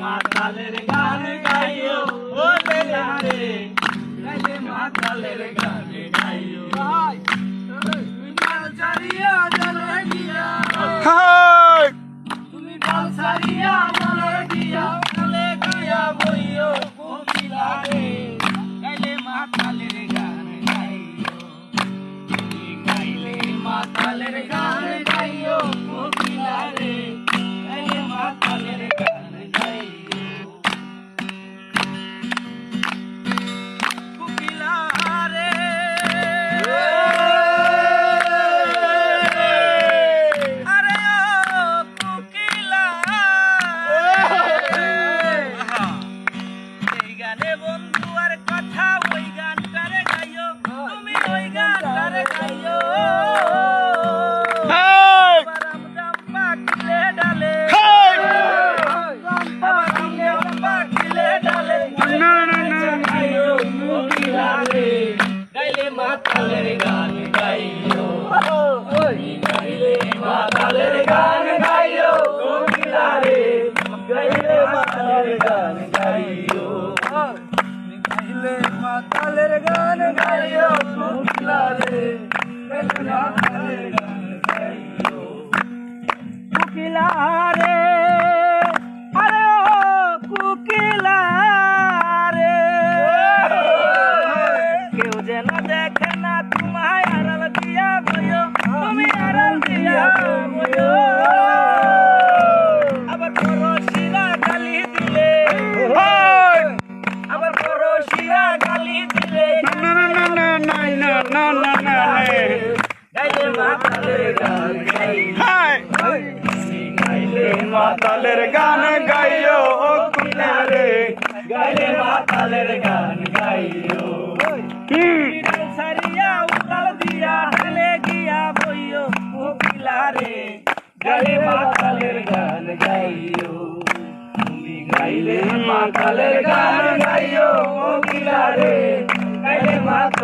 মাতালের গান গাইও ও লেলা রে গাইলে মাতালের গান গাইও তুমি গাল ছাড়িয়া চলে গিয়া তুমি গাল ছাড়িয়া চলে গিয়া বইও কোকিলা রে গাইলে মাতালের গান গাইও তুমি গাইলে মাতালের গান গাইও কোকিলা রে গাইলে মাতালের গান মাতালের গান গাইও গাইলে মাতালের গান গাইও কোকিলা রে গাইলে মাতালের গান গাইও গাইলে মাতালের গান গাইও কোকিলা রে গাইলে মাতালের গান গাইও কোকিলা রে আরে ও কোকিলা রে কেউ যেন দেখে না তোমায় আড়াল দিয়া বইও তুমি আড়াল দিয়া বইও আবার পরশিরা গালি দিলে আবার পরশিরা গালি দিলে গাইলে মাতালের গান গাইলে মাতালের গান গাইও কোকিলা রে গাইলে মাতালের গান গাইও সারিয়া উতাল দিয়া ঢালে গিয়া বইও কোকিলা রে গাইলে মাতালের গান গাইও তুমি গাইলে মাতালের গান গাইও কোকিলা রে গাইলে মাতালের